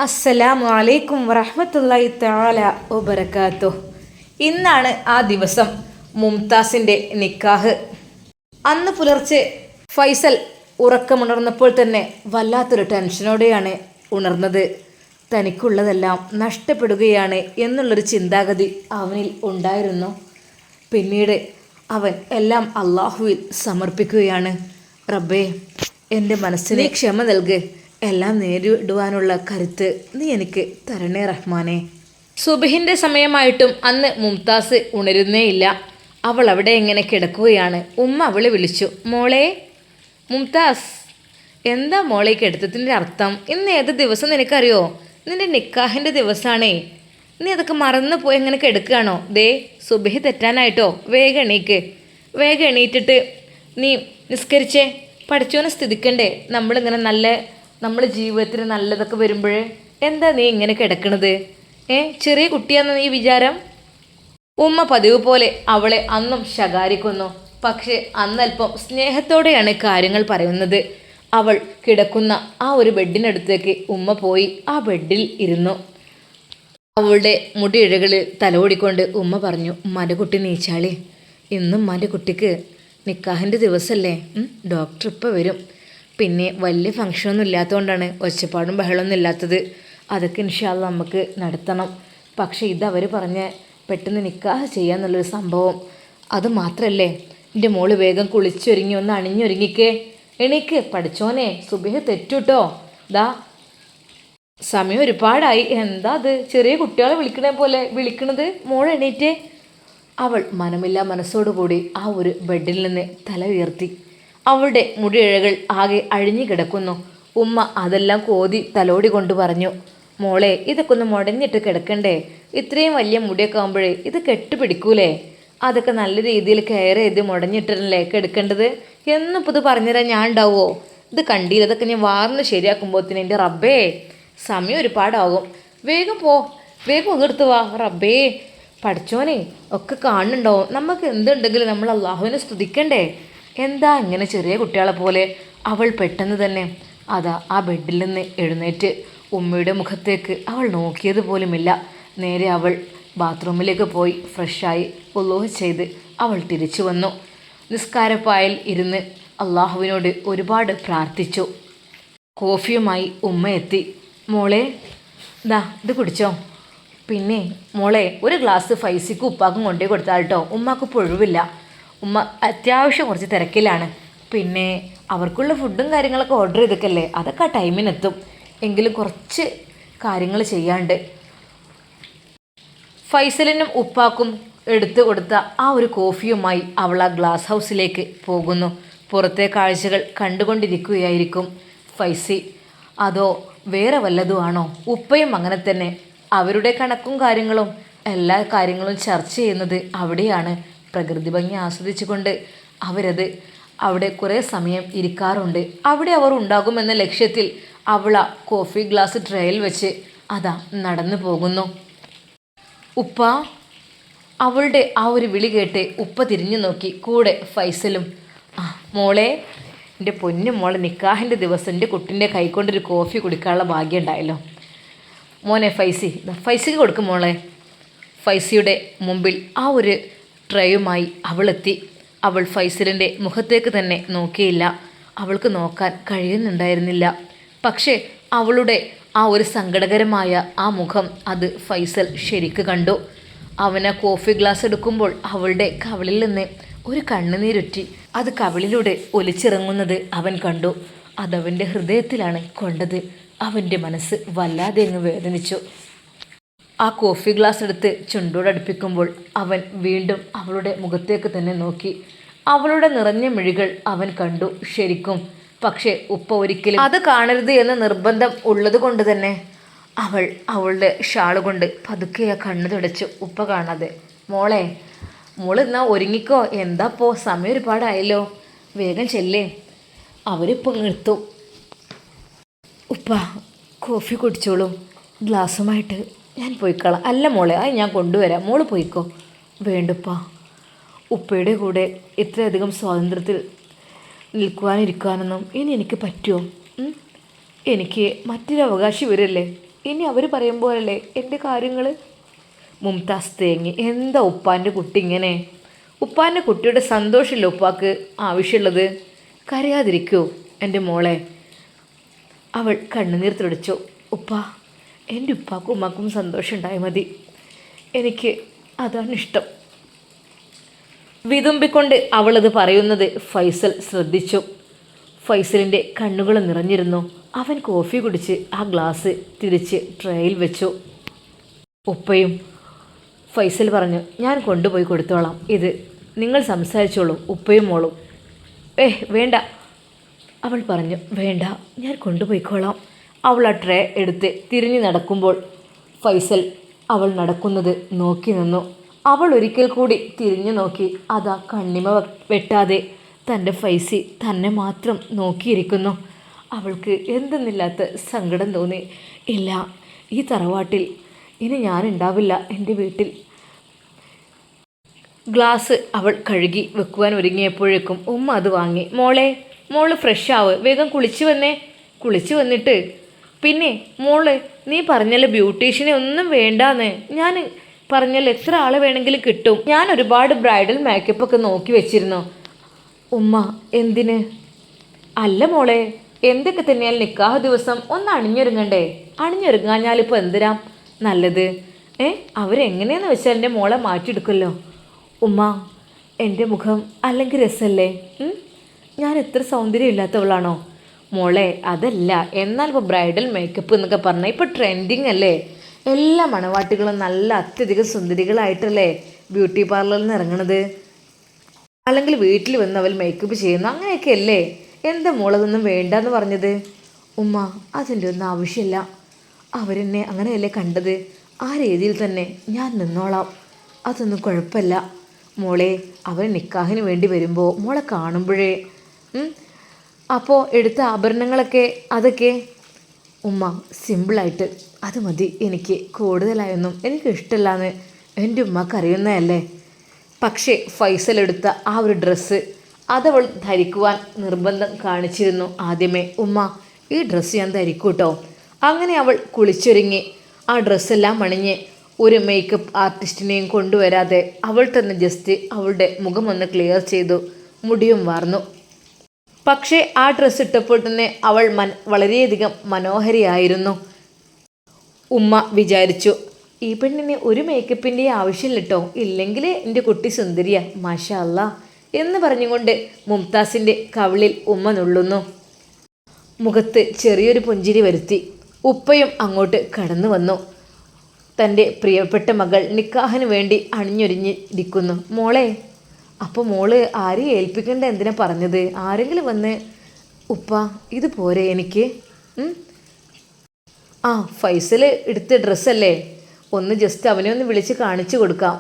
അസ്സലാമു അലൈക്കും വറഹ്മത്തുള്ളാഹി തആല വബറകാതുഹു. ഇന്നാണ് ആ ദിവസം, മുംതാസിൻ്റെ നിക്കാഹ്. അന്ന് പുലർച്ചെ ഫൈസൽ ഉറക്കമുണർന്നപ്പോൾ തന്നെ വല്ലാത്തൊരു ടെൻഷനോടെയാണ് ഉണർന്നത്. തനിക്കുള്ളതെല്ലാം നഷ്ടപ്പെടുകയാണ് എന്നുള്ളൊരു ചിന്താഗതി അവനിൽ ഉണ്ടായിരുന്നു. പിന്നീട് അവൻ എല്ലാം അള്ളാഹുവിൽ സമർപ്പിക്കുകയാണ്. റബ്ബേ, എൻ്റെ മനസ്സിന് ക്ഷമ നൽക്, എല്ലാം നേരിടുവാനുള്ള കരുത്ത് നീ എനിക്ക് തരണേ റഹ്മാനെ. സുബഹിൻ്റെ സമയമായിട്ടും അന്ന് മുംതാസ് ഉണരുന്നേയില്ല. അവൾ അവിടെ എങ്ങനെ കിടക്കുകയാണ്. ഉമ്മ അവളെ വിളിച്ചു, മോളെ മുംതാസ്. എന്താ മോളെ കിടത്തത്തിൻ്റെ അർത്ഥം? ഇന്ന് ഏത് ദിവസം നിനക്കറിയോ? നിന്റെ നിക്കാഹിൻ്റെ ദിവസമാണേ. നീ അതൊക്കെ മറന്നു പോയി എങ്ങനെ കിടക്കുകയാണോ? ദേ, സുബഹി തെറ്റാനായിട്ടോ. വേഗം എണീക്ക്. വേഗം എണീറ്റിട്ട് നീ നിസ്കരിച്ചേ. പഠിച്ചോനെ സ്ഥിതിക്കണ്ടേ. നമ്മുടെ ജീവിതത്തിൽ നല്ലതൊക്കെ വരുമ്പോഴേ എന്താ നീ ഇങ്ങനെ കിടക്കണത്? ചെറിയ കുട്ടിയാണെന്ന് നീ വിചാരം? ഉമ്മ പതിവ് പോലെ അവളെ അന്നും ശകാരിക്കുന്നു. പക്ഷെ അന്നല്പം സ്നേഹത്തോടെയാണ് കാര്യങ്ങൾ പറയുന്നത്. അവൾ കിടക്കുന്ന ആ ഒരു ബെഡിനടുത്തേക്ക് ഉമ്മ പോയി ആ ബെഡിൽ ഇരുന്നു. അവളുടെ മുടിയിഴകളിൽ തലോടിക്കൊണ്ട് ഉമ്മ പറഞ്ഞു, ഉമ്മാൻ്റെ കുട്ടി നീച്ചാളി. ഇന്നും ഉമ്മാൻ്റെ കുട്ടിക്ക് നിക്കാഹിൻ്റെ ദിവസമല്ലേ. ഡോക്ടർ ഇപ്പോൾ വരും. പിന്നെ വലിയ ഫങ്ഷനൊന്നും ഇല്ലാത്തതുകൊണ്ടാണ് ഒച്ചപ്പാടും ബഹളമൊന്നും ഇല്ലാത്തത്. അതൊക്കെ ഇൻഷാ അല്ലാഹ് നമുക്ക് നടത്തണം. പക്ഷേ ഇതവർ പറഞ്ഞ് പെട്ടെന്ന് നിക്കാഹ് ചെയ്യാന്നുള്ളൊരു സംഭവം. അത് മാത്രമല്ലേ, എൻ്റെ മോള് വേഗം കുളിച്ചൊരുങ്ങി ഒന്ന് അണിഞ്ഞൊരുങ്ങിക്കേ. എണീക്ക് പഠിച്ചോനെ, സുബഹി തെറ്റൂട്ടോ. ദാ സമയം ഒരുപാടായി. എന്താ അത് ചെറിയ കുട്ടികളെ വിളിക്കണ പോലെ വിളിക്കണത്? മോൾ എണീറ്റേ. അവൾ മനമില്ലാ മനസ്സോടുകൂടി ആ ഒരു ബെഡിൽ നിന്ന് തല ഉയർത്തി. അവളുടെ മുടിയിഴകൾ ആകെ അഴിഞ്ഞു കിടക്കുന്നു. ഉമ്മ അതെല്ലാം കോതി തലോടി കൊണ്ട് പറഞ്ഞു, മോളെ ഇതൊക്കെ ഒന്ന് മുടഞ്ഞിട്ട് കിടക്കണ്ടേ? ഇത്രയും വലിയ മുടിയൊക്കെ ആകുമ്പോഴേ ഇത് കെട്ടുപിടിക്കൂലേ? അതൊക്കെ നല്ല രീതിയിൽ കെയർ ചെയ്ത് മുടഞ്ഞിട്ടല്ലേ കിടക്കേണ്ടത്. എന്നിപ്പോൾ ഇത് പറഞ്ഞുതരാൻ ഞാൻ ഉണ്ടാവുമോ? ഇത് കണ്ടില്ല, ഇതൊക്കെ ഞാൻ വാർന്ന് ശരിയാക്കുമ്പോഴത്തേന് എൻ്റെ റബ്ബേ സമയം ഒരുപാടാകും. വേഗം പോ, വേഗം ഒന്നെടുത്ത് വാ. റബ്ബേ പഠിച്ചോനെ ഒക്കെ കാണുന്നുണ്ടാവും. നമുക്ക് എന്തുണ്ടെങ്കിലും നമ്മൾ അള്ളാഹുവിനെ സ്തുതിക്കണ്ടേ? എന്താ ഇങ്ങനെ ചെറിയ കുട്ടികളെ പോലെ? അവൾ പെട്ടെന്ന് തന്നെ അതാ ആ ബെഡിൽ നിന്ന് എഴുന്നേറ്റ് ഉമ്മയുടെ മുഖത്തേക്ക് അവൾ നോക്കിയത് പോലുമില്ല. നേരെ അവൾ ബാത്റൂമിലേക്ക് പോയി ഫ്രഷായി വുളൂ ചെയ്ത് അവൾ തിരിച്ചു വന്നു. നിസ്കാരപ്പായിൽ ഇരുന്ന് അള്ളാഹുവിനോട് ഒരുപാട് പ്രാർത്ഥിച്ചു. കോഫിയുമായി ഉമ്മ എത്തി. മോളെ ദാ ഇത് കുടിച്ചോ. പിന്നെ മോളെ ഒരു ഗ്ലാസ് ഫൈസിക്കും ഉപ്പാക്കും കൊണ്ടേ കൊടുത്താൽ കേട്ടോ. ഉമ്മാക്ക് ഒഴിവില്ല. ഉമ്മ അത്യാവശ്യം കുറച്ച് തിരക്കിലാണ്. പിന്നെ അവർക്കുള്ള ഫുഡും കാര്യങ്ങളൊക്കെ ഓർഡർ ചെയ്തൊക്കെയല്ലേ, അതൊക്കെ ആ ടൈമിനെത്തും. എങ്കിലും കുറച്ച് കാര്യങ്ങൾ ചെയ്യാണ്ട്. ഫൈസലിനും ഉപ്പാക്കും എടുത്തു കൊടുത്ത ആ ഒരു കോഫിയുമായി അവൾ ആ ഗ്ലാസ് ഹൗസിലേക്ക് പോകുന്നു. പുറത്തെ കാഴ്ചകൾ കണ്ടുകൊണ്ടിരിക്കുകയായിരിക്കും ഫൈസി. അതോ വേറെ വല്ലതും ആണോ? ഉപ്പയും അങ്ങനെ തന്നെ. അവരുടെ കണക്കും കാര്യങ്ങളും എല്ലാ കാര്യങ്ങളും ചർച്ച ചെയ്യുന്നത് അവിടെയാണ്. പ്രകൃതി ഭംഗി ആസ്വദിച്ചുകൊണ്ട് അവരത് അവിടെ കുറേ സമയം ഇരിക്കാറുണ്ട്. അവിടെ അവർ ഉണ്ടാകുമെന്ന ലക്ഷ്യത്തിൽ അവൾ ആ കോഫി ഗ്ലാസ് ട്രേയിൽ വെച്ച് അതാ നടന്നു പോകുന്നു. ഉപ്പ. അവളുടെ ആ ഒരു വിളി കേട്ട് ഉപ്പ തിരിഞ്ഞു നോക്കി. കൂടെ ഫൈസലും. മോളെ, എൻ്റെ പൊന്നു മോളെ, നിക്കാഹിൻ്റെ ദിവസം എൻ്റെ കുട്ടിൻ്റെ കൈക്കൊണ്ടൊരു കോഫി കുടിക്കാനുള്ള ഭാഗ്യം ഉണ്ടായല്ലോ. മോനെ ഫൈസിക്ക് കൊടുക്കും മോളെ. ഫൈസിയുടെ മുമ്പിൽ ആ ഒരു ട്രേയുമായി അവളെത്തി. അവൾ ഫൈസലിൻ്റെ മുഖത്തേക്ക് തന്നെ നോക്കിയില്ല. അവൾക്ക് നോക്കാൻ കഴിയുന്നുണ്ടായിരുന്നില്ല. പക്ഷേ അവളുടെ ആ ഒരു സങ്കടകരമായ ആ മുഖം അത് ഫൈസൽ ശരിക്ക് കണ്ടു. അവൻ ആ കോഫി ഗ്ലാസ് എടുക്കുമ്പോൾ അവളുടെ കവിളിൽ നിന്ന് ഒരു കണ്ണുനീരുറ്റി അത് കവിളിലൂടെ ഒലിച്ചിറങ്ങുന്നത് അവൻ കണ്ടു. അതവൻ്റെ ഹൃദയത്തിലാണ് കൊണ്ടത്. അവൻ്റെ മനസ്സ് വല്ലാതെ അങ്ങ് വേദനിച്ചു. ആ കോഫി ഗ്ലാസ് എടുത്ത് ചുണ്ടോടടുപ്പിക്കുമ്പോൾ അവൻ വീണ്ടും അവളുടെ മുഖത്തേക്ക് തന്നെ നോക്കി. അവളുടെ നിറഞ്ഞ മിഴികൾ അവൻ കണ്ടു ശരിക്കും. പക്ഷേ ഉപ്പ ഒരിക്കലും അത് കാണരുത് എന്ന നിർബന്ധം ഉള്ളത് കൊണ്ട് തന്നെ അവൾ അവളുടെ ഷാള് കൊണ്ട് പതുക്കെ ആ കണ്ണ് തുടച്ചു. ഉപ്പ കാണാതെ. മോള് എന്നാ ഒരുങ്ങിക്കോ. എന്താപ്പോ സമയം ഒരുപാടായല്ലോ. വേഗം ചെല്ലേ. അവരിപ്പോൾ നിർത്തും. ഉപ്പ കോഫി കുടിച്ചോളൂ. ഗ്ലാസ്സുമായിട്ട് ഞാൻ പോയിക്കളാം. അല്ല മോളെ, അത് ഞാൻ കൊണ്ടുവരാം. മോള് പോയിക്കോ. വേണ്ടുപ്പാ. ഉപ്പയുടെ കൂടെ ഇത്രയധികം സ്വാതന്ത്ര്യത്തിൽ നിൽക്കുവാനിരിക്കാനൊന്നും ഇനി എനിക്ക് പറ്റുമോ? എനിക്ക് മറ്റൊരു അവകാശം വരില്ലേ? ഇനി അവർ പറയുമ്പോഴല്ലേ എൻ്റെ കാര്യങ്ങൾ. മുംതാസ് തേങ്ങി. എന്താ ഉപ്പാൻ്റെ കുട്ടി ഇങ്ങനെ? ഉപ്പാൻ്റെ കുട്ടിയുടെ സന്തോഷമില്ല ഉപ്പാക്ക് ആവശ്യമുള്ളത്. കരയാതിരിക്കൂ എൻ്റെ മോളെ. അവൾ കണ്ണുനീർ തുടച്ചു. ഉപ്പ, എൻ്റെ ഉപ്പാക്കും ഉമ്മാക്കും സന്തോഷം ഉണ്ടായാൽ മതി, എനിക്ക് അതാണ് ഇഷ്ടം. വിതുമ്പിക്കൊണ്ട് അവളത് പറയുന്നത് ഫൈസൽ ശ്രദ്ധിച്ചു. ഫൈസലിൻ്റെ കണ്ണുകൾ നിറഞ്ഞിരുന്നു. അവൻ കോഫി കുടിച്ച് ആ ഗ്ലാസ് തിരിച്ച് ട്രേയിൽ വെച്ചു. ഉപ്പയും ഫൈസൽ പറഞ്ഞു, ഞാൻ കൊണ്ടുപോയി കൊടുത്തോളാം, ഇത് നിങ്ങൾ സംസാരിച്ചോളൂ ഉപ്പയും മോളും. വേണ്ട, അവൾ പറഞ്ഞു. വേണ്ട, ഞാൻ കൊണ്ടുപോയിക്കോളാം. അവൾ ആ ട്രേ എടുത്ത് തിരിഞ്ഞു നടക്കുമ്പോൾ ഫൈസൽ അവൾ നടക്കുന്നത് നോക്കി നിന്നു. അവൾ ഒരിക്കൽ കൂടി തിരിഞ്ഞു നോക്കി. അതാ കണ്ണിമ വെട്ടാതെ തൻ്റെ ഫൈസി തന്നെ മാത്രം നോക്കിയിരിക്കുന്നു. അവൾക്ക് എന്തെന്നില്ലാത്ത സങ്കടം തോന്നി. ഇല്ല, ഈ തറവാട്ടിൽ ഇനി ഞാനുണ്ടാവില്ല, എൻ്റെ വീട്ടിൽ. ഗ്ലാസ് അവൾ കഴുകി വെക്കുവാൻ ഒരുങ്ങിയപ്പോഴേക്കും ഉമ്മ അത് വാങ്ങി. മോള് ഫ്രഷ് ആവ്, വേഗം കുളിച്ച് വന്നേ. കുളിച്ച് വന്നിട്ട് പിന്നെ മോള്, നീ പറഞ്ഞല്ലോ ബ്യൂട്ടീഷ്യനെ ഒന്നും വേണ്ടാന്ന്. ഞാൻ പറഞ്ഞല്ലോ എത്ര ആളെ വേണമെങ്കിലും കിട്ടും. ഞാൻ ഒരുപാട് ബ്രൈഡൽ മേക്കപ്പൊക്കെ നോക്കി വെച്ചിരുന്നു. ഉമ്മ, എന്തിന്? അല്ല മോളെ, എന്തൊക്കെ തന്നെയാൽ നിക്കാഹ് ദിവസം ഒന്ന് അണിഞ്ഞൊരുങ്ങണ്ടേ? അണിഞ്ഞൊരുങ്ങാഞ്ഞാലിപ്പോൾ എന്തിനാ നല്ലത്? അവരെങ്ങനെയെന്ന് വെച്ചാൽ എൻ്റെ മോളെ മാറ്റിയെടുക്കുമല്ലോ. ഉമ്മ, എൻ്റെ മുഖം അല്ലെങ്കിൽ രസമല്ലേ? ഞാൻ എത്ര സൗന്ദര്യം ഇല്ലാത്തവളാണോ? മോളെ അതല്ല, എന്നാൽ ഇപ്പോൾ ബ്രൈഡൽ മേക്കപ്പ് എന്നൊക്കെ പറഞ്ഞാൽ ഇപ്പോൾ ട്രെൻഡിങ് അല്ലേ? എല്ലാ മണവാട്ടികളും നല്ല അത്യധികം സുന്ദരികളായിട്ടല്ലേ ബ്യൂട്ടി പാർലറിൽ നിന്ന് ഇറങ്ങണത്, അല്ലെങ്കിൽ വീട്ടിൽ വന്ന് അവൾ മേക്കപ്പ് ചെയ്യുന്നു, അങ്ങനെയൊക്കെ അല്ലേ? എന്താ മോളതൊന്നും വേണ്ടെന്ന് പറഞ്ഞത്? ഉമ്മ, അതിൻ്റെ ഒന്നും ആവശ്യമില്ല. അവരെന്നെ അങ്ങനെയല്ലേ കണ്ടത്, ആ രീതിയിൽ തന്നെ ഞാൻ നിന്നോളാം, അതൊന്നും കുഴപ്പമില്ല. മോളെ, അവർ നിക്കാഹിന് വേണ്ടി വരുമ്പോൾ മോളെ കാണുമ്പോഴേ അപ്പോൾ എടുത്ത ആഭരണങ്ങളൊക്കെ അതൊക്കെ. ഉമ്മ, സിമ്പിളായിട്ട് അത് മതി, എനിക്ക് കൂടുതലായൊന്നും എനിക്ക് ഇഷ്ടമില്ലാന്ന് എൻ്റെ ഉമ്മക്ക് അറിയുന്നതല്ലേ. പക്ഷേ ഫൈസൽ എടുത്ത ആ ഒരു ഡ്രസ്സ് അതവൾ ധരിക്കുവാൻ നിർബന്ധം കാണിച്ചിരുന്നു ആദ്യമേ. ഉമ്മ, ഈ ഡ്രസ്സ് ഞാൻ ധരിക്കൂട്ടോ. അങ്ങനെ അവൾ കുളിച്ചൊരുങ്ങി ആ ഡ്രസ്സെല്ലാം അണിഞ്ഞ് ഒരു മേക്കപ്പ് ആർട്ടിസ്റ്റിനെയും കൊണ്ടുവരാതെ അവൾ തന്നെ ജസ്റ്റ് അവളുടെ മുഖമൊന്ന് ക്ലിയർ ചെയ്തു, മുടിയും വാർന്നു. പക്ഷേ ആ ഡ്രസ്സ് ഇട്ടപ്പോൾ തന്നെ അവൾ വളരെയധികം മനോഹരിയായിരുന്നു. ഉമ്മ വിചാരിച്ചു, ഈ പെണ്ണിന് ഒരു മേക്കപ്പിൻ്റെ ആവശ്യമില്ല കേട്ടോ, ഇല്ലെങ്കിൽ എൻ്റെ കുട്ടി സുന്ദരിയാ, മാഷാ അല്ലാ എന്ന് പറഞ്ഞുകൊണ്ട് മുംതാസിൻ്റെ കവിളിൽ ഉമ്മ നുള്ളുന്നു. മുഖത്ത് ചെറിയൊരു പുഞ്ചിരി വരുത്തി. ഉപ്പയും അങ്ങോട്ട് കടന്നു വന്നു. തൻ്റെ പ്രിയപ്പെട്ട മകൾ നിക്കാഹിന് വേണ്ടി അണിഞ്ഞൊരിഞ്ഞിരിക്കുന്നു. മോളെ, അപ്പോൾ മോള് ആരെയും ഏൽപ്പിക്കേണ്ട എന്തിനാ പറഞ്ഞത്? ആരെങ്കിലും വന്ന് ഉപ്പ ഇത് പോരെ എനിക്ക്? ഫൈസൽ എടുത്ത ഡ്രസ്സല്ലേ, ഒന്ന് ജസ്റ്റ് അവനെ ഒന്ന് വിളിച്ച് കാണിച്ചു കൊടുക്കാം.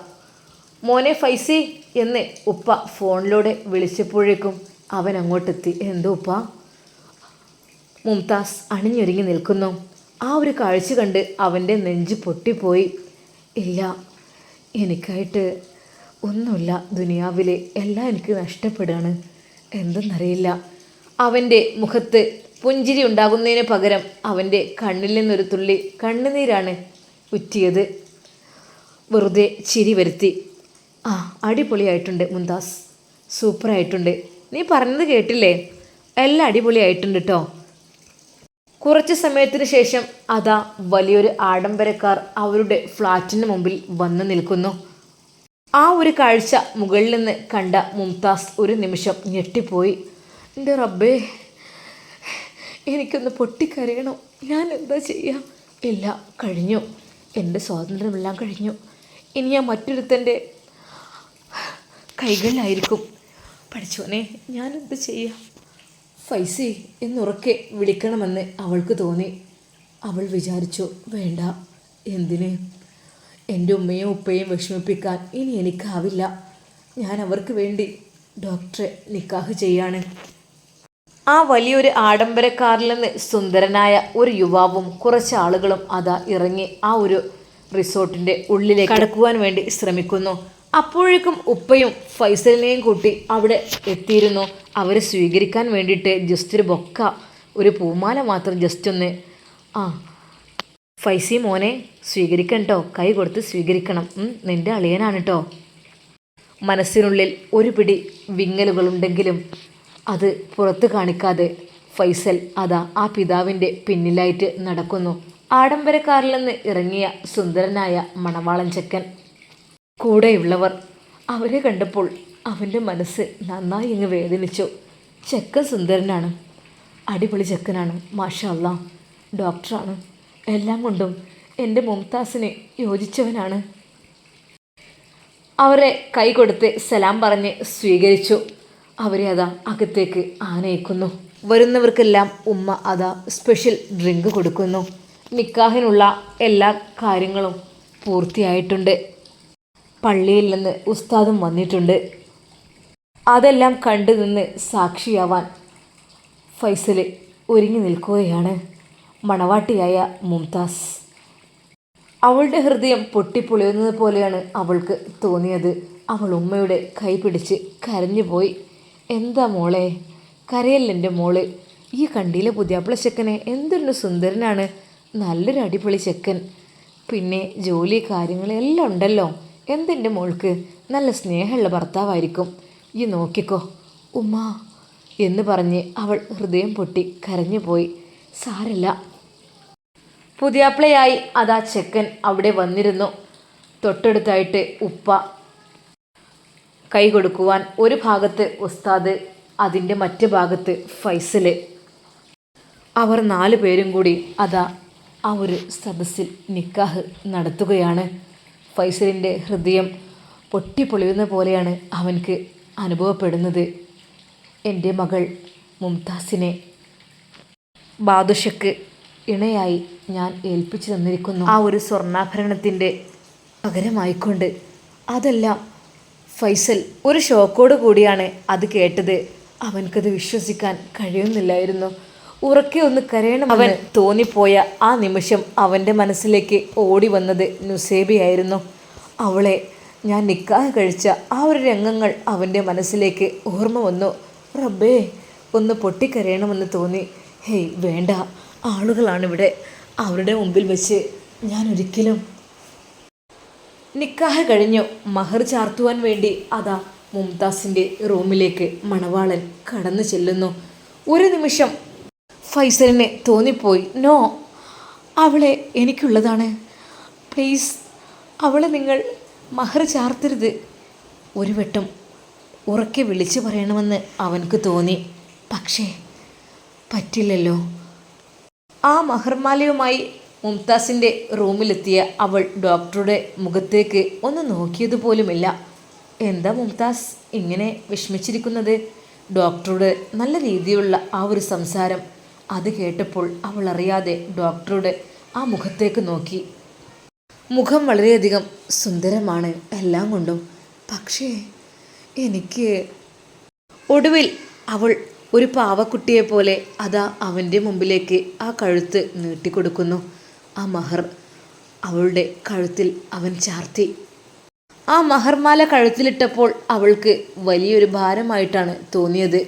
മോനെ ഫൈസി എന്ന് ഉപ്പ ഫോണിലൂടെ വിളിച്ചപ്പോഴേക്കും അവൻ അങ്ങോട്ടെത്തി. എന്തോ ഉപ്പ? മുംതാസ് അണിഞ്ഞൊരുങ്ങി നിൽക്കുന്നു. ആ ഒരു കാഴ്ച കണ്ട് അവൻ്റെ നെഞ്ച് പൊട്ടിപ്പോയി. ഇല്ല, എനിക്കായിട്ട് ഒന്നുമില്ല ദുനിയാവിൽ, എല്ലാം എനിക്ക് നഷ്ടപ്പെടുകയാണ്, എന്തെന്നറിയില്ല. അവൻ്റെ മുഖത്ത് പുഞ്ചിരി ഉണ്ടാകുന്നതിന് പകരം അവൻ്റെ കണ്ണിൽ നിന്നൊരു തുള്ളി കണ്ണുനീരാണ് ഉറ്റിയത്. വെറുതെ ചിരി വരുത്തി. അടിപൊളിയായിട്ടുണ്ട് മുംതാസ്, സൂപ്പറായിട്ടുണ്ട്. നീ പറഞ്ഞത് കേട്ടില്ലേ, എല്ലാം അടിപൊളിയായിട്ടുണ്ട് കേട്ടോ. കുറച്ച് സമയത്തിന് ശേഷം അതാ വലിയൊരു ആഡംബരക്കാർ അവരുടെ ഫ്ലാറ്റിന് മുമ്പിൽ വന്നു നിൽക്കുന്നു. ആ ഒരു കാഴ്ച മുകളിൽ നിന്ന് കണ്ട മുംതാസ് ഒരു നിമിഷം ഞെട്ടിപ്പോയി. എൻ്റെ റബ്ബേ, എനിക്കൊന്ന് പൊട്ടിക്കരയണം, ഞാൻ എന്താ ചെയ്യുക? ഇല്ല, കഴിഞ്ഞു, എൻ്റെ സ്വാതന്ത്ര്യമെല്ലാം കഴിഞ്ഞു. ഇനി ഞാൻ മറ്റൊരുത്തൻ്റെ കൈകളിലായിരിക്കും. പഠിച്ചോനെ, ഞാനെന്ത് ചെയ്യാം? ഫൈസി എന്നുറക്കെ വിളിക്കണമെന്ന് അവൾക്ക് തോന്നി. അവൾ വിചാരിച്ചു, വേണ്ട, എന്തിന്? എൻ്റെ ഉമ്മയും ഉപ്പയും വിഷമിപ്പിക്കാൻ ഇനി എനിക്കാവില്ല. ഞാൻ അവർക്ക് വേണ്ടി ഡോക്ടറെ നിക്കാഹ് ചെയ്യാണ്. ആ വലിയൊരു ആഡംബര കാറിൽ നിന്ന് സുന്ദരനായ ഒരു യുവാവും കുറച്ച് ആളുകളും അതാ ഇറങ്ങി ആ ഒരു റിസോർട്ടിൻ്റെ ഉള്ളിലേക്ക് കടക്കുവാൻ വേണ്ടി ശ്രമിക്കുന്നു. അപ്പോഴേക്കും ഉപ്പയും ഫൈസലിനെയും കൂട്ടി അവിടെ എത്തിയിരുന്നു. അവരെ സ്വീകരിക്കാൻ വേണ്ടിയിട്ട് ജസ്റ്റ് ഒരു ബൊക്ക, ഒരു പൂമാല മാത്രം ജസ്റ്റ് ഒന്ന് ഫൈസി മോനെ സ്വീകരിക്കണം കേട്ടോ, കൈ കൊടുത്ത് സ്വീകരിക്കണം, നിന്റെ അളിയനാണ് കേട്ടോ. മനസ്സിനുള്ളിൽ ഒരു പിടി വിങ്ങലുകളുണ്ടെങ്കിലും അത് പുറത്ത് കാണിക്കാതെ ഫൈസൽ അതാ ആ പിതാവിൻ്റെ പിന്നിലായിട്ട് നടക്കുന്നു. ആഡംബരക്കാരിൽ നിന്ന് ഇറങ്ങിയ സുന്ദരനായ മണവാളൻ ചെക്കൻ. കൂടെയുള്ളവർ അവരെ കണ്ടപ്പോൾ അവൻ്റെ മനസ്സ് നന്നായി അങ്ങ് വേദനിച്ചു. ചെക്കൻ സുന്ദരനാണ്, അടിപൊളി ചെക്കനാണ്, മാഷാ അല്ലാ, ഡോക്ടറാണ്, എല്ലാം കൊണ്ടും എൻ്റെ മുംതാസിന് യോജിച്ചവനാണ്. അവരെ കൈ കൊടുത്ത് സലാം പറഞ്ഞ് സ്വീകരിച്ചു. അവരെ അതാ അകത്തേക്ക് ആനയിക്കുന്നു. വരുന്നവർക്കെല്ലാം ഉമ്മ അതാ സ്പെഷ്യൽ ഡ്രിങ്ക് കൊടുക്കുന്നു. നിക്കാഹിനുള്ള എല്ലാ കാര്യങ്ങളും പൂർത്തിയായിട്ടുണ്ട്. പള്ളിയിൽ നിന്ന് ഉസ്താദും വന്നിട്ടുണ്ട്. അതെല്ലാം കണ്ടു നിന്ന് സാക്ഷിയാവാൻ ഫൈസൽ ഒരുങ്ങി നിൽക്കുകയാണ്. മണവാട്ടിയായ മുംതാസ്. അവളുടെ ഹൃദയം പൊട്ടിപ്പൊളിയുന്നത് പോലെയാണ് അവൾക്ക് തോന്നിയത്. അവൾ ഉമ്മയുടെ കൈ പിടിച്ച് കരഞ്ഞുപോയി. എന്താ മോളെ, കരയല്ലെൻ്റെ മോള്, ഈ കണ്ടിയിലെ പുതിയാപ്പിള ചെക്കനെ എന്തൊരു സുന്ദരനാണ്, നല്ലൊരു അടിപൊളി ചെക്കൻ, പിന്നെ ജോലി കാര്യങ്ങളെല്ലാം ഉണ്ടല്ലോ. എന്തെൻ്റെ മോൾക്ക് നല്ല സ്നേഹമുള്ള ഭർത്താവായിരിക്കും, ഈ നോക്കിക്കോ ഉമ്മ എന്ന് പറഞ്ഞ് അവൾ ഹൃദയം പൊട്ടി കരഞ്ഞുപോയി. സാരല്ല. പുതിയാപ്പിളയായി അതാ ചെക്കൻ അവിടെ വന്നിരുന്നു. തൊട്ടടുത്തായിട്ട് ഉപ്പ കൈ കൊടുക്കുവാൻ ഒരു ഭാഗത്ത് ഉസ്താദ്, അതിൻ്റെ മറ്റു ഭാഗത്ത് ഫൈസൽ. അവർ 4 പേരും കൂടി അതാ ആ ഒരു സദസ്സിൽ നിക്കാഹ് നടത്തുകയാണ്. ഫൈസലിൻ്റെ ഹൃദയം പൊട്ടിപ്പൊളിയുന്ന പോലെയാണ് അവൻക്ക് അനുഭവപ്പെടുന്നത്. എൻ്റെ മകൾ മുംതാസിനെ ബാദുഷയ്ക്ക് ഇണയായി ഞാൻ ഏൽപ്പിച്ചു തന്നിരിക്കുന്നു. ആ ഒരു സ്വർണ്ണാഭരണത്തിൻ്റെ പകരമായിക്കൊണ്ട്. അതെല്ലാം ഫൈസൽ ഒരു ഷോക്കോട് കൂടിയാണ് അത് കേട്ടത്. അവൻക്കത് വിശ്വസിക്കാൻ കഴിയുന്നില്ലായിരുന്നു. ഉറക്കെ ഒന്ന് കരയണം അവൻ തോന്നിപ്പോയ ആ നിമിഷം അവൻ്റെ മനസ്സിലേക്ക് ഓടി വന്നത് നുസേബയായിരുന്നു. അവളെ ഞാൻ നിക്കാഹ് കഴിച്ച ആ ഒരു രംഗങ്ങൾ അവൻ്റെ മനസ്സിലേക്ക് ഓർമ്മ വന്നു. റബ്ബേ, ഒന്ന് പൊട്ടിക്കരയണമെന്ന് തോന്നി. ഹേയ് വേണ്ട, ആളുകളാണിവിടെ, അവരുടെ മുമ്പിൽ വെച്ച് ഞാൻ ഒരിക്കലും. നിക്കാഹ് കഴിഞ്ഞു. മഹർ ചാർത്തുവാൻ വേണ്ടി അതാ മുംതാസിൻ്റെ റൂമിലേക്ക് മണവാളൻ കടന്നു ചെല്ലുന്നു. ഒരു നിമിഷം ഫൈസലിന് തോന്നിപ്പോയി, നോ, അവളെ എനിക്കുള്ളതാണ്, പ്ലീസ് അവളെ നിങ്ങൾ മഹർ ചാർത്തരുത്. ഒരു വട്ടം ഉറക്കെ വിളിച്ചു പറയണമെന്ന് അവൻക്ക് തോന്നി. പക്ഷേ പറ്റില്ലല്ലോ. ആ മഹർമാലയുമായി മുംതാസിൻ്റെ റൂമിലെത്തിയ അവൾ ഡോക്ടറുടെ മുഖത്തേക്ക് ഒന്ന് നോക്കിയതുപോലുമില്ല. എന്താ മുംതാസ് ഇങ്ങനെ വിഷമിച്ചിരിക്കുന്നത്? ഡോക്ടറുടെ നല്ല രീതിയിലുള്ള ആ ഒരു സംസാരം, അത് കേട്ടപ്പോൾ അവൾ അറിയാതെ ഡോക്ടറുടെ ആ മുഖത്തേക്ക് നോക്കി. മുഖം വളരെയധികം സുന്ദരമാണ് എല്ലാം കൊണ്ടും, പക്ഷേ എനിക്ക്. ഒടുവിൽ അവൾ ഒരു പാവക്കുട്ടിയെപ്പോലെ അതാ അവൻ്റെ മുമ്പിലേക്ക് ആ കഴുത്ത് നീട്ടിക്കൊടുക്കുന്നു. ആ മഹർ അവളുടെ കഴുത്തിൽ അവൻ ചാർത്തി. ആ മഹർമാല കഴുത്തിലിട്ടപ്പോൾ അവൾക്ക് വലിയൊരു ഭാരമായിട്ടാണ് തോന്നിയത്.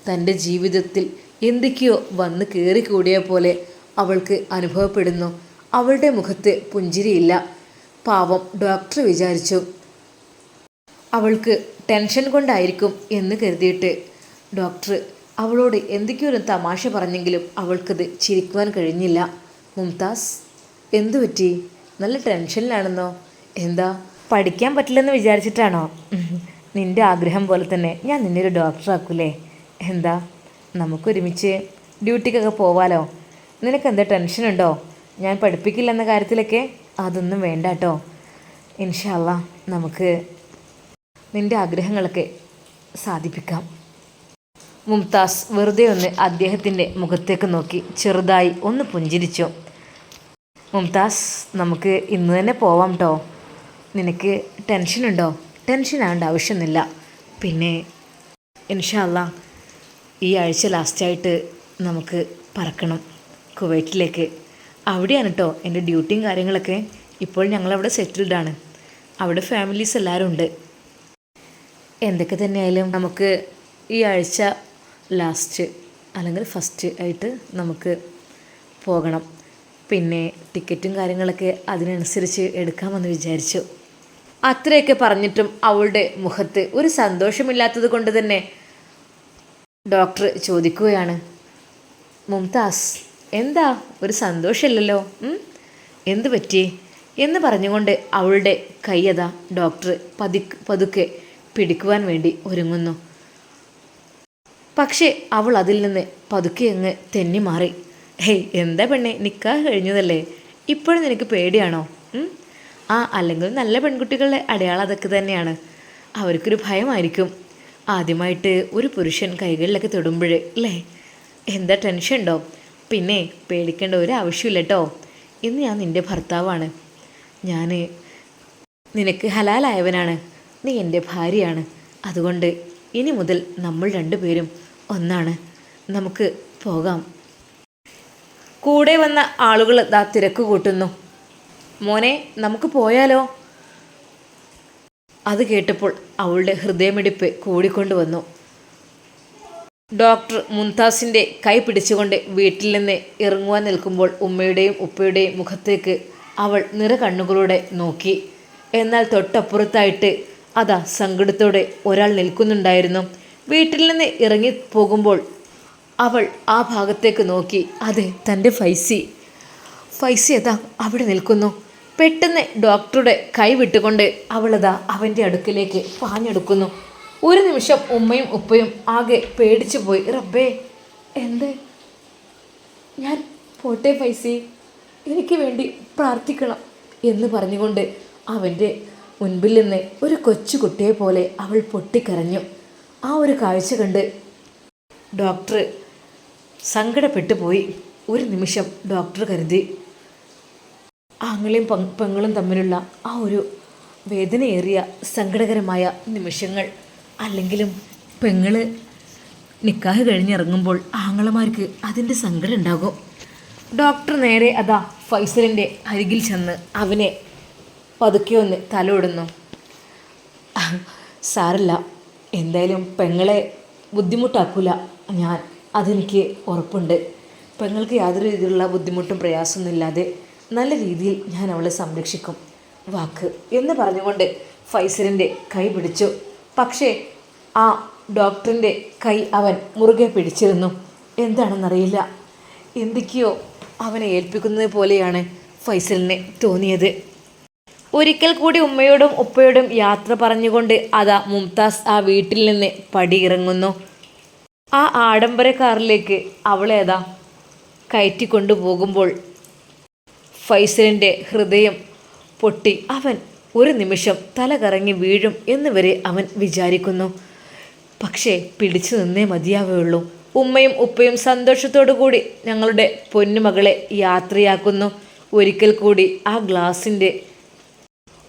തൻ്റെ ജീവിതത്തിൽ എന്തൊക്കെയോ വന്ന് കയറിക്കൂടിയ പോലെ അവൾക്ക് അനുഭവപ്പെടുന്നു. അവളുടെ മുഖത്ത് പുഞ്ചിരിയില്ല. പാവം ഡോക്ടർ വിചാരിച്ചു അവൾക്ക് ടെൻഷൻ കൊണ്ടായിരിക്കും എന്ന് കരുതിയിട്ട് ഡോക്ടർ അവളോട് എന്തൊക്കെയോ ഒരു തമാശ പറഞ്ഞെങ്കിലും അവൾക്കത് ചിരിക്കുവാൻ കഴിഞ്ഞില്ല. മുംതാസ്, എന്തു പറ്റി? നല്ല ടെൻഷനിലാണെന്നോ? എന്താ, പഠിക്കാൻ പറ്റില്ലെന്ന് വിചാരിച്ചിട്ടാണോ? നിൻ്റെ ആഗ്രഹം പോലെ തന്നെ ഞാൻ നിന്നെ ഒരു ഡോക്ടറാക്കൂലേ? എന്താ, നമുക്കൊരുമിച്ച് ഡ്യൂട്ടിക്കൊക്കെ പോവാലോ. നിനക്കെന്താ ടെൻഷനുണ്ടോ ഞാൻ പഠിപ്പിക്കില്ലെന്ന കാര്യത്തിലൊക്കെ? അതൊന്നും വേണ്ട കേട്ടോ. ഇൻഷാ അല്ലാ നമുക്ക് നിൻ്റെ ആഗ്രഹങ്ങളൊക്കെ സാധിപ്പിക്കാം. മുംതാസ് വെറുതെ ഒന്ന് അദ്ദേഹത്തിൻ്റെ മുഖത്തേക്ക് നോക്കി ചെറുതായി ഒന്ന് പുഞ്ചിരിച്ചു. മുംതാസ്, നമുക്ക് ഇന്ന് തന്നെ പോവാം കേട്ടോ. നിനക്ക് ടെൻഷനുണ്ടോ? ടെൻഷൻ ആവേണ്ട ആവശ്യമൊന്നുമില്ല. പിന്നെ ഇൻഷാ അല്ലാ ഈ ആഴ്ച ലാസ്റ്റായിട്ട് നമുക്ക് പറക്കണം കുവൈറ്റിലേക്ക്. അവിടെയാണ് കേട്ടോ എൻ്റെ ഡ്യൂട്ടിയും കാര്യങ്ങളൊക്കെ. ഇപ്പോൾ ഞങ്ങളവിടെ സെറ്റിൽഡാണ്. അവിടെ ഫാമിലീസ് എല്ലാവരും ഉണ്ട്. എന്തൊക്കെ തന്നെയായാലും നമുക്ക് ഈ ആഴ്ച ലാസ്റ്റ് അല്ലെങ്കിൽ ഫസ്റ്റ് ആയിട്ട് നമുക്ക് പോകണം. പിന്നെ ടിക്കറ്റും കാര്യങ്ങളൊക്കെ അതിനനുസരിച്ച് എടുക്കാമെന്ന് വിചാരിച്ചു. അത്രയൊക്കെ പറഞ്ഞിട്ടും അവളുടെ മുഖത്ത് ഒരു സന്തോഷമില്ലാത്തത് കൊണ്ട് തന്നെ ഡോക്ടർ ചോദിക്കുകയാണ്, മുംതാസ് എന്താ ഒരു സന്തോഷമില്ലല്ലോ, എന്തു പറ്റി എന്ന് പറഞ്ഞുകൊണ്ട് അവളുടെ കയ്യത ഡോക്ടർ പതുക്കെ പിടിക്കുവാൻ വേണ്ടി ഒരുങ്ങുന്നു. പക്ഷേ അവൾ അതിൽ നിന്ന് പതുക്കെ അങ്ങ് തെന്നി മാറി. ഹേയ് എന്താ പെണ്ണെ, നിക്കാഹ് കഴിഞ്ഞതല്ലേ, ഇപ്പോഴും നിനക്ക് പേടിയാണോ? അല്ലെങ്കിൽ നല്ല പെൺകുട്ടികളുടെ അടയാളം അതൊക്കെ തന്നെയാണ്. അവർക്കൊരു ഭയമായിരിക്കും ആദ്യമായിട്ട് ഒരു പുരുഷൻ കൈകളിലൊക്കെ തൊടുമ്പോഴേ അല്ലേ. എന്താ ടെൻഷൻ ഉണ്ടോ? പിന്നെ പേടിക്കേണ്ട ഒരു ആവശ്യമില്ല കേട്ടോ. ഇന്ന് ഞാൻ നിൻ്റെ ഭർത്താവാണ്. ഞാൻ നിനക്ക് ഹലാലായവനാണ്. നീ എൻ്റെ ഭാര്യയാണ്. അതുകൊണ്ട് ഇനി മുതൽ നമ്മൾ രണ്ടുപേരും ഒന്നാണ്. നമുക്ക് പോകാം. കൂടെ വന്ന ആളുകൾ ദാ തിരക്ക് കൂട്ടുന്നു. മോനെ നമുക്ക് പോയാലോ? അത് കേട്ടപ്പോൾ അവളുടെ ഹൃദയമിടിപ്പ് കൂടിക്കൊണ്ട് വന്നു. ഡോക്ടർ മുംതാസിൻ്റെ കൈ പിടിച്ചുകൊണ്ട് വീട്ടിൽ നിന്ന് ഇറങ്ങുവാൻ നിൽക്കുമ്പോൾ ഉമ്മയുടെയും ഉപ്പയുടെയും മുഖത്തേക്ക് അവൾ നിറകണ്ണുകളോടെ നോക്കി. എന്നാൽ തൊട്ടപ്പുറത്തായിട്ട് അതാ സങ്കടത്തോടെ ഒരാൾ നിൽക്കുന്നുണ്ടായിരുന്നു. വീട്ടിൽ നിന്ന് ഇറങ്ങി പോകുമ്പോൾ അവൾ ആ ഭാഗത്തേക്ക് നോക്കി. അതെ, തൻ്റെ ഫൈസി അതാ അവിടെ നിൽക്കുന്നു. പെട്ടെന്ന് ഡോക്ടറുടെ കൈ വിട്ടുകൊണ്ട് അവളതാ അവൻ്റെ അടുക്കിലേക്ക് പാഞ്ഞെടുക്കുന്നു. ഒരു നിമിഷം ഉമ്മയും ഉപ്പയും ആകെ പേടിച്ചു പോയി. റബ്ബേ, എന്ത്? ഞാൻ പോട്ടെ ഫൈസി, എനിക്ക് വേണ്ടി പ്രാർത്ഥിക്കണം എന്ന് പറഞ്ഞുകൊണ്ട് അവൻ്റെ മുൻപിൽ നിന്ന് ഒരു കൊച്ചു കുട്ടിയെ പോലെ അവൾ പൊട്ടിക്കരഞ്ഞു. ആ ഒരു കാഴ്ച കണ്ട് ഡോക്ടർ സങ്കടപ്പെട്ടു പോയി. ഒരു നിമിഷം ഡോക്ടർ കരുതി, ആങ്ങളെയും പെങ്ങളും തമ്മിലുള്ള ആ ഒരു വേദനയേറിയ സങ്കടകരമായ നിമിഷങ്ങൾ, അല്ലെങ്കിലും പെങ്ങള് നിക്കാഹ് കഴിഞ്ഞിറങ്ങുമ്പോൾ ആങ്ങളമാർക്ക് അതിൻ്റെ സങ്കടം ഉണ്ടാകും. ഡോക്ടർ നേരെ അതാ ഫൈസലിൻ്റെ അരികിൽ ചെന്ന് അവനെ പതുക്കെ ഒന്ന് തലോടുന്നു. സാരല്ല, എന്തായാലും പെങ്ങളെ ബുദ്ധിമുട്ടാക്കൂല ഞാൻ, അതെനിക്ക് ഉറപ്പുണ്ട്. പെങ്ങൾക്ക് യാതൊരു രീതിയിലുള്ള ബുദ്ധിമുട്ടും പ്രയാസമൊന്നുമില്ലാതെ നല്ല രീതിയിൽ ഞാൻ അവളെ സംരക്ഷിക്കും, വാക്ക് എന്ന് പറഞ്ഞുകൊണ്ട് ഫൈസലിൻ്റെ കൈ പിടിച്ചു. പക്ഷേ ആ ഡോക്ടറിൻ്റെ കൈ അവൻ മുറുകെ പിടിച്ചിരുന്നു. എന്താണെന്നറിയില്ല, എന്തൊക്കെയോ അവനെ ഏൽപ്പിക്കുന്നത് പോലെയാണ് ഫൈസലിനെ തോന്നിയത്. ഒരിക്കൽ കൂടി ഉമ്മയോടും ഉപ്പയോടും യാത്ര പറഞ്ഞുകൊണ്ട് അതാ മുംതാസ് ആ വീട്ടിൽ നിന്ന് പടിയിറങ്ങുന്നു. ആ ആഡംബര കാറിലേക്ക് അവളെ അതാ കയറ്റിക്കൊണ്ടു പോകുമ്പോൾ ഫൈസലിൻ്റെ ഹൃദയം പൊട്ടി. അവൻ ഒരു നിമിഷം തല കറങ്ങി വീഴും എന്ന് വരെ അവൻ വിചാരിക്കുന്നു. പക്ഷേ പിടിച്ചു നിന്നേ മതിയാവുകയുള്ളൂ. ഉമ്മയും ഉപ്പയും സന്തോഷത്തോടു കൂടി ഞങ്ങളുടെ പൊന്നുമകളെ യാത്രയാക്കുന്നു. ഒരിക്കൽ കൂടി ആ ഗ്ലാസിൻ്റെ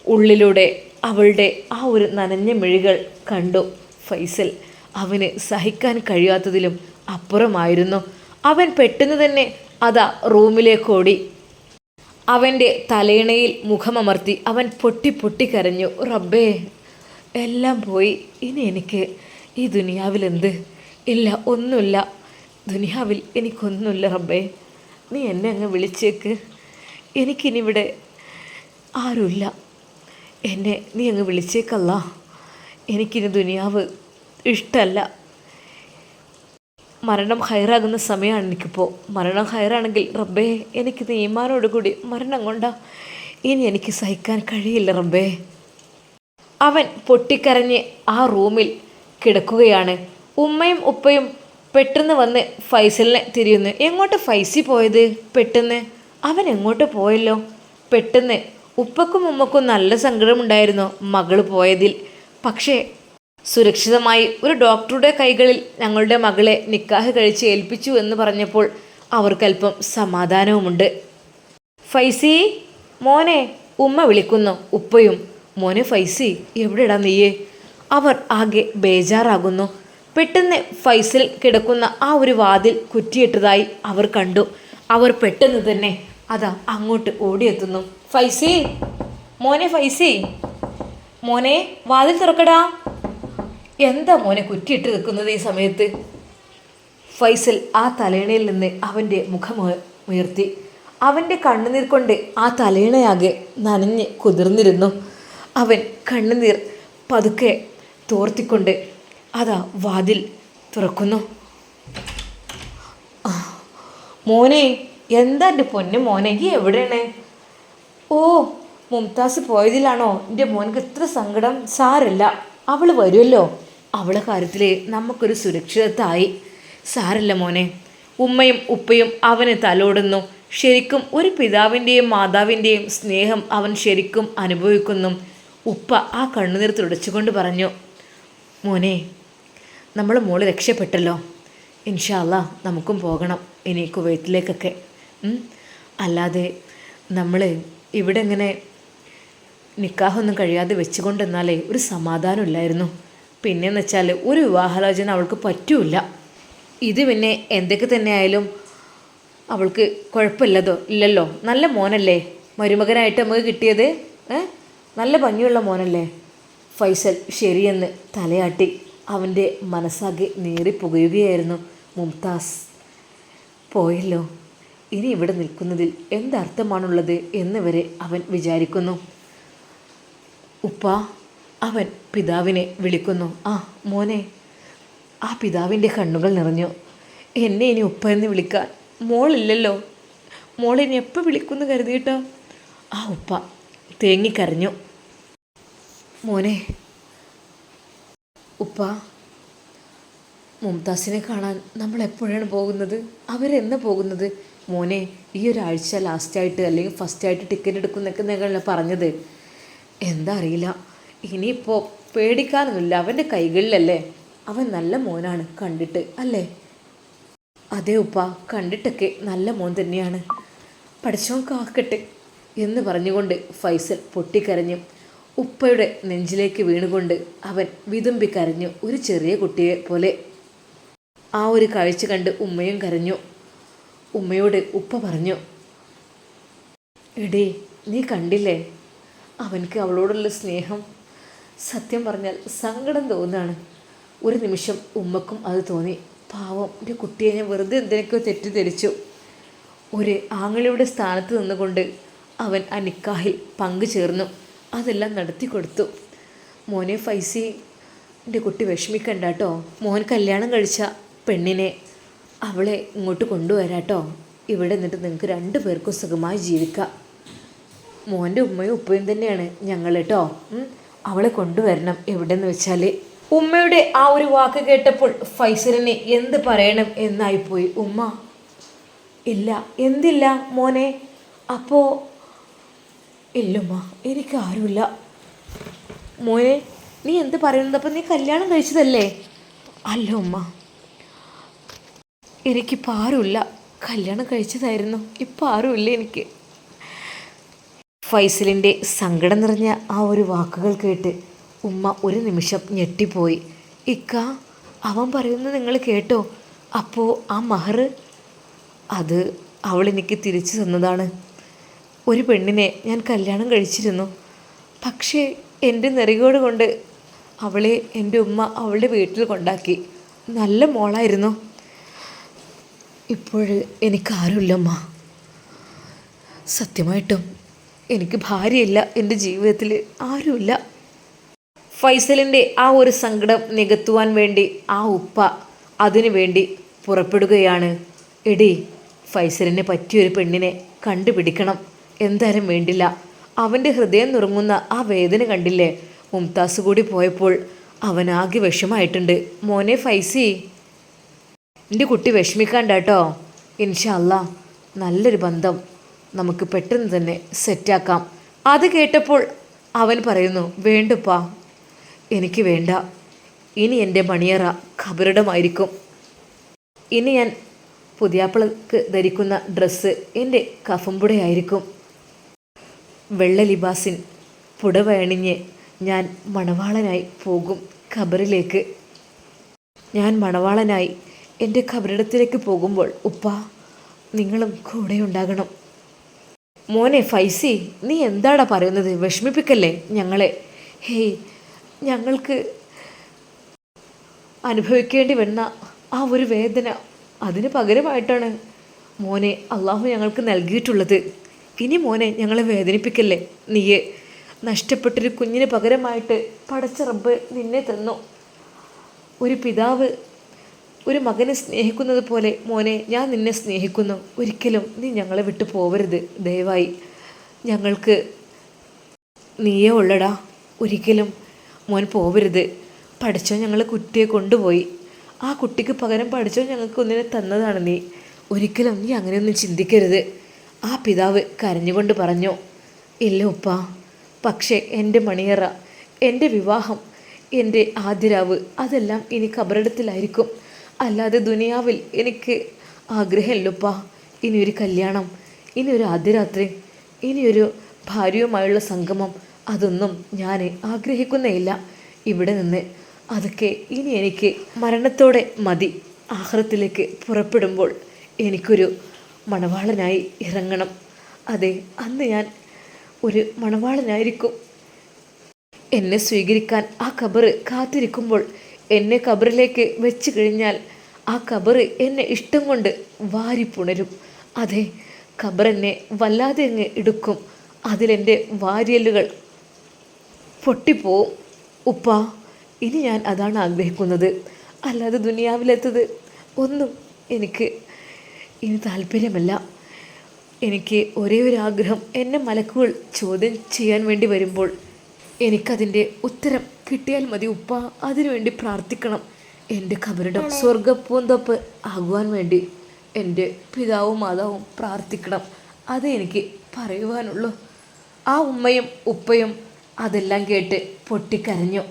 ഉള്ളിലൂടെ അവളുടെ ആ ഒരു നനഞ്ഞ മിഴികൾ കണ്ടു ഫൈസൽ. അവന് സഹിക്കാൻ കഴിയാത്തതിലും അപ്പുറമായിരുന്നു. അവൻ പെട്ടെന്ന് തന്നെ അതാ റൂമിലേക്ക് ഓടി. അവൻ്റെ തലയിണയിൽ മുഖമമർത്തി അവൻ പൊട്ടി കരഞ്ഞു. റബ്ബേ, എല്ലാം പോയി. ഇനി എനിക്ക് ഈ ദുനിയാവിലെന്ത്? ഇല്ല, ഒന്നുമില്ല. ദുനിയാവിൽ എനിക്കൊന്നുമില്ല റബ്ബേ. നീ എന്നെ അങ്ങ് വിളിച്ചേക്ക്. എനിക്കിനിവിടെ ആരുമില്ല. എന്നെ നീ അങ്ങ് വിളിച്ചേക്കല്ല. എനിക്കിനി ദുനിയാവ് ഇഷ്ടമല്ല. മരണം ഹൈറാകുന്ന സമയമാണ് എനിക്കിപ്പോൾ. മരണം ഹൈറാണെങ്കിൽ റബ്ബേ, എനിക്കിത് ഈമാനോട് കൂടി മരണം കൊണ്ടാ. ഇനി എനിക്ക് സഹിക്കാൻ കഴിയില്ല റബ്ബേ. അവൻ പൊട്ടിക്കരഞ്ഞ് ആ റൂമിൽ കിടക്കുകയാണ്. ഉമ്മയും ഉപ്പയും പെട്ടെന്ന് വന്ന് ഫൈസലിനെ തിരിയുന്നു. എങ്ങോട്ട് ഫൈസി പോയത്? പെട്ടെന്ന് അവൻ എങ്ങോട്ട് പോയല്ലോ? പെട്ടെന്ന് ഉപ്പക്കും ഉമ്മക്കും നല്ല സങ്കടമുണ്ടായിരുന്നു മകള് പോയതിൽ. പക്ഷേ സുരക്ഷിതമായി ഒരു ഡോക്ടറുടെ കൈകളിൽ ഞങ്ങളുടെ മകളെ നിക്കാഹ് കഴിച്ച് ഏൽപ്പിച്ചു എന്ന് പറഞ്ഞപ്പോൾ അവർക്കല്പം സമാധാനവുമുണ്ട്. ഫൈസി, മോനെ, ഉമ്മ വിളിക്കുന്നു. ഉപ്പയും, മോനെ ഫൈസി, എവിടെടാ നീയേ? അവർ ആകെ ബേജാറാകുന്നു. പെട്ടെന്ന് ഫൈസൽ കിടക്കുന്ന ആ ഒരു വാതിൽ കുറ്റിയിട്ടതായി അവർ കണ്ടു. അവർ പെട്ടെന്ന് തന്നെ അതാ അങ്ങോട്ട് ഓടിയെത്തുന്നു. ഫൈസി, മോനെ ഫൈസി, മോനെ വാതിൽ തുറക്കടാ. എന്താ മോനെ കുറ്റിയിട്ട് നിൽക്കുന്നത് ഈ സമയത്ത്? ഫൈസൽ ആ തലേണയിൽ നിന്ന് അവൻ്റെ മുഖം ഉയർത്തി. അവൻ്റെ കണ്ണുനീർ കൊണ്ട് ആ തലയിണയാകെ നനഞ്ഞ് കുതിർന്നിരുന്നു. അവൻ കണ്ണുനീർ പതുക്കെ തോർത്തിക്കൊണ്ട് അതാ വാതിൽ തുറക്കുന്നു. മോനെ, എന്താ എൻ്റെ പൊന്നു മോനെ, ഈ എവിടെയാണ്? ഓ, മുംതാസ് പോയതിലാണോ എൻ്റെ മോനക്ക് ഇത്ര സങ്കടം? സാരല്ല, അവൾ വരുമല്ലോ. അവളെ കാര്യത്തിൽ നമുക്കൊരു സുരക്ഷിതത്വമായി. സാരല്ല മോനെ. ഉമ്മയും ഉപ്പയും അവന് തലോടുന്നു. ശരിക്കും ഒരു പിതാവിൻ്റെയും മാതാവിൻ്റെയും സ്നേഹം അവൻ ശരിക്കും അനുഭവിക്കുന്നു. ഉപ്പ ആ കണ്ണുനീർ തുടച്ചുകൊണ്ട് പറഞ്ഞു, മോനെ, നമ്മൾ മോള് രക്ഷപ്പെട്ടല്ലോ. ഇൻഷാ അല്ലാ നമുക്കും പോകണം ഇനി കുവൈത്തിലേക്കൊക്കെ. അല്ലാതെ നമ്മൾ ഇവിടെ ഇങ്ങനെ നിക്കാഹൊന്നും കഴിയാതെ വെച്ചുകൊണ്ടെന്നാലേ ഒരു സമാധാനമില്ലായിരുന്നു. പിന്നെയെന്ന് വെച്ചാൽ ഒരു വിവാഹാലോചന അവൾക്ക് പറ്റൂല. ഇത് പിന്നെ എന്തൊക്കെ തന്നെ ആയാലും അവൾക്ക് ഇല്ലല്ലോ. നല്ല മോനല്ലേ മരുമകനായിട്ട് നമുക്ക് കിട്ടിയത്. നല്ല ഭംഗിയുള്ള മോനല്ലേ. ഫൈസൽ ശരിയെന്ന് തലയാട്ടി. അവൻ്റെ മനസ്സാകെ നീറിപ്പുകയുകയായിരുന്നു. മുംതാസ് പോയല്ലോ, ഇനി ഇവിടെ നിൽക്കുന്നതിൽ എന്തർത്ഥമാണുള്ളത് എന്ന് വരെ അവൻ വിചാരിക്കുന്നു. ഉപ്പ, അവൻ പിതാവിനെ വിളിക്കുന്നു. ആ മോനെ. ആ പിതാവിൻ്റെ കണ്ണുകൾ നിറഞ്ഞു. എന്നെ ഇനി ഉപ്പ എന്ന് വിളിക്കാൻ മോളില്ലല്ലോ. മോളിനി എപ്പോൾ വിളിക്കുമെന്ന് കരുതിയിട്ടോ. ആ ഉപ്പ തേങ്ങിക്കരഞ്ഞു. മോനെ. ഉപ്പ, മുംതാസിനെ കാണാൻ നമ്മൾ എപ്പോഴാണ് പോകുന്നത്? അവരെന്ന് പോകുന്നത്? മോനെ, ഈ ഒരാഴ്ച ലാസ്റ്റായിട്ട് അല്ലെങ്കിൽ ഫസ്റ്റായിട്ട് ടിക്കറ്റ് എടുക്കുന്നൊക്കെ നിങ്ങളെ പറഞ്ഞത്. എന്താ അറിയില്ല. ഇനിയിപ്പോൾ പേടിക്കാനൊന്നുമില്ല. അവൻ്റെ കൈകളിലല്ലേ. അവൻ നല്ല മോനാണ് കണ്ടിട്ട്, അല്ലേ? അതേ ഉപ്പ, കണ്ടിട്ടൊക്കെ നല്ല മോൻ തന്നെയാണ്. പഠിച്ചോൻ കാക്കട്ടെ എന്ന് പറഞ്ഞുകൊണ്ട് ഫൈസൽ പൊട്ടിക്കരഞ്ഞു. ഉപ്പയുടെ നെഞ്ചിലേക്ക് വീണുകൊണ്ട് അവൻ വിതുമ്പിക്കരഞ്ഞു, ഒരു ചെറിയ കുട്ടിയെ പോലെ. ആ ഒരു കാഴ്ച കണ്ട് ഉമ്മയും കരഞ്ഞു. ഉമ്മയോട് ഉപ്പ പറഞ്ഞു, എടീ, നീ കണ്ടില്ലേ അവനക്ക് അവളോടുള്ള സ്നേഹം? സത്യം പറഞ്ഞാൽ സങ്കടം തോന്നുകയാണ്. ഒരു നിമിഷം ഉമ്മക്കും അത് തോന്നി. പാവം, എൻ്റെ കുട്ടിയെ ഞാൻ വെറുതെ എന്തിനൊക്കെയോ തെറ്റിദ്ധരിച്ചു. ഒരു ആങ്ങളിയുടെ സ്ഥാനത്ത് നിന്നുകൊണ്ട് അവൻ ആ നിക്കാഹിൽ പങ്കുചേർന്നു. അതെല്ലാം നടത്തി കൊടുത്തു. മോനെ ഫൈസി, എൻ്റെ കുട്ടി വിഷമിക്കണ്ട കേട്ടോ. മോൻ കല്യാണം കഴിച്ച പെണ്ണിനെ അവളെ ഇങ്ങോട്ട് കൊണ്ടുവരാട്ടോ. ഇവിടെ നിന്നിട്ട് നിങ്ങൾക്ക് 2 പേർക്കും സുഖമായി ജീവിക്കാം. മോൻ്റെ ഉമ്മയും ഉപ്പയും തന്നെയാണ് ഞങ്ങൾ കേട്ടോ. അവളെ കൊണ്ടുവരണം എവിടെയെന്ന് വെച്ചാൽ. ഉമ്മയുടെ ആ ഒരു വാക്ക് കേട്ടപ്പോൾ ഫൈസലിന് എന്ത് പറയണം എന്നായിപ്പോയി. ഉമ്മ, ഇല്ല. എന്തില്ല മോനെ? അപ്പോൾ ഇല്ലമ്മ, എനിക്ക് ആരുമില്ല. മോനെ, നീ എന്ത് പറയുന്നത്? അപ്പം നീ കല്യാണം കഴിച്ചതല്ലേ? അല്ല ഉമ്മ, എനിക്കിപ്പോൾ ആരുമില്ല. കല്യാണം കഴിച്ചതായിരുന്നു, ഇപ്പം ആരുമില്ല എനിക്ക്. ഫൈസലിൻ്റെ സങ്കടം നിറഞ്ഞ ആ ഒരു വാക്കുകൾ കേട്ട് ഉമ്മ ഒരു നിമിഷം ഞെട്ടിപ്പോയി. ഇക്ക, അവൻ പറയുന്നത് നിങ്ങൾ കേട്ടോ? അപ്പോൾ ആ മഹർ അത് അവളെനിക്ക് തിരിച്ചു തന്നതാണ്. ഒരു പെണ്ണിനെ ഞാൻ കല്യാണം കഴിച്ചിരുന്നു. പക്ഷേ എൻ്റെ നെറികോട് കൊണ്ട് അവളെ എൻ്റെ ഉമ്മ അവളുടെ വീട്ടിൽ കൊണ്ടാക്കി. നല്ല മോളായിരുന്നു. ഇപ്പോൾ എനിക്കാരുമില്ലമ്മ. സത്യമായിട്ടും എനിക്ക് ഭാര്യയില്ല. എൻ്റെ ജീവിതത്തിൽ ആരുമില്ല. ഫൈസലിൻ്റെ ആ ഒരു സങ്കടം നികത്തുവാൻ വേണ്ടി ആ ഉപ്പ അതിനു വേണ്ടി പുറപ്പെടുകയാണ്. എടി, ഫൈസലിനെ പറ്റിയൊരു പെണ്ണിനെ കണ്ടുപിടിക്കണം. എന്തായാലും വേണ്ടില്ല. അവൻ്റെ ഹൃദയം നുറുങ്ങുന്ന ആ വേദന കണ്ടില്ലേ? മുംതാസ് കൂടി പോയപ്പോൾ അവനാകെ വിഷമായിട്ടുണ്ട്. മോനെ ഫൈസി, എൻ്റെ കുട്ടി വിഷമിക്കാണ്ട കേട്ടോ. ഇൻഷാ അല്ലാ നല്ലൊരു ബന്ധം നമുക്ക് പെട്ടെന്ന് തന്നെ സെറ്റാക്കാം. അത് കേട്ടപ്പോൾ അവൻ പറയുന്നു, വേണ്ടപ്പാ, എനിക്ക് വേണ്ട. ഇനി എൻ്റെ മണിയറ ഖബറിടമായിരിക്കും. ഇനി ഞാൻ പുതിയാപ്പിളക്ക് ധരിക്കുന്ന ഡ്രസ്സ് എൻ്റെ കഫംപുടയായിരിക്കും. വെള്ള ലിബാസിൻ പുടവ അണിഞ്ഞ് ഞാൻ മണവാളനായി പോകും ഖബറിലേക്ക്. ഞാൻ മണവാളനായി എൻ്റെ ഖബറിടത്തിലേക്ക് പോകുമ്പോൾ ഉപ്പ, നിങ്ങളും കൂടെ ഉണ്ടാകണം. മോനെ ഫൈസി, നീ എന്താടാ പറയുന്നത്? വിഷമിപ്പിക്കല്ലേ ഞങ്ങളെ. ഹേയ്, ഞങ്ങൾക്ക് അനുഭവിക്കേണ്ടി വന്ന ആ ഒരു വേദന, അതിന് പകരമായിട്ടാണ് മോനെ അള്ളാഹു ഞങ്ങൾക്ക് നൽകിയിട്ടുള്ളത്. ഇനി മോനെ ഞങ്ങളെ വേദനിപ്പിക്കല്ലേ. നീയെ നഷ്ടപ്പെട്ടൊരു കുഞ്ഞിന് പകരമായിട്ട് പടച്ച റബ്ബ് നിന്നെ തന്നു. ഒരു പിതാവ് ഒരു മകനെ സ്നേഹിക്കുന്നത് പോലെ മോനെ ഞാൻ നിന്നെ സ്നേഹിക്കുന്നു. ഒരിക്കലും നീ ഞങ്ങളെ വിട്ടു പോവരുത്. ദയവായി ഞങ്ങൾക്ക് നീയേ ഉള്ളടാ. ഒരിക്കലും മോൻ പോവരുത്. പഠിച്ചോ ഞങ്ങൾ കുട്ടിയെ കൊണ്ടുപോയി. ആ കുട്ടിക്ക് പകരം പഠിച്ചോ ഞങ്ങൾക്ക് ഒന്നിനെ തന്നതാണ് നീ. ഒരിക്കലും നീ അങ്ങനെയൊന്നും ചിന്തിക്കരുത്. ആ പിതാവ് കരഞ്ഞുകൊണ്ട് പറഞ്ഞു. ഇല്ല ഉപ്പ, പക്ഷേ എൻ്റെ മണിയറ, എൻ്റെ വിവാഹം, എൻ്റെ ആദ്യരാവ് അതെല്ലാം ഇനി ഖബറിടത്തിലായിരിക്കും. അല്ലാതെ ദുനിയാവിൽ എനിക്ക് ആഗ്രഹമില്ലപ്പ. ഇനിയൊരു കല്യാണം, ഇനിയൊരു ആദ്യരാത്രി, ഇനിയൊരു ഭാര്യയുമായുള്ള സംഗമം അതൊന്നും ഞാൻ ആഗ്രഹിക്കുന്നേയില്ല. ഇവിടെ നിന്ന് അതൊക്കെ ഇനി എനിക്ക് മരണത്തോടെ മതി. ആഖിറത്തിലേക്ക് പുറപ്പെടുമ്പോൾ എനിക്കൊരു മണവാളനായി ഇറങ്ങണം. അതെ, അന്ന് ഞാൻ ഒരു മണവാളനായിരിക്കും. എന്നെ സ്വീകരിക്കാൻ ആ ഖബറ് കാത്തിരിക്കുമ്പോൾ എന്നെ ഖബറിലേക്ക് വെച്ച് കഴിഞ്ഞാൽ ആ ഖബറ് എന്നെ ഇഷ്ടം കൊണ്ട് വാരിപ്പുണരും. അതെ, ഖബർ എന്നെ വല്ലാതെ അങ്ങ് എടുക്കും. അതിലെൻ്റെ വാരിയലുകൾ പൊട്ടിപ്പോവും. ഉപ്പ, ഇനി ഞാൻ അതാണ് ആഗ്രഹിക്കുന്നത്. അല്ലാതെ ദുനിയാവിലെത്തത് ഒന്നും എനിക്ക് ഇനി താല്പര്യമല്ല. എനിക്ക് ഒരേ ഒരു ആഗ്രഹം, എന്നെ മലക്കുകൾ ചോദ്യം ചെയ്യാൻ വേണ്ടി വരുമ്പോൾ എനിക്കതിൻ്റെ ഉത്തരം കിട്ടിയാൽ മതി ഉപ്പ. അതിനുവേണ്ടി പ്രാർത്ഥിക്കണം. എൻ്റെ ഖബറിടം സ്വർഗപ്പൂന്തോപ്പ് ആകുവാൻ വേണ്ടി എൻ്റെ പിതാവും മാതാവും പ്രാർത്ഥിക്കണം. അതേ എനിക്ക് പറയുവാനുള്ളൂ. ആ ഉമ്മയും ഉപ്പയും അതെല്ലാം കേട്ട് പൊട്ടിക്കരഞ്ഞു.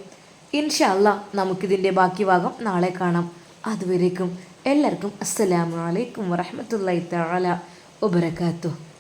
ഇൻഷാ അല്ലാ നമുക്കിതിൻ്റെ ബാക്കി ഭാഗം നാളെ കാണാം. അതുവരേക്കും എല്ലാവർക്കും അസ്സലാമു അലൈക്കും വറഹ്മത്തുള്ളാഹി തആല വബറകാതുഹു.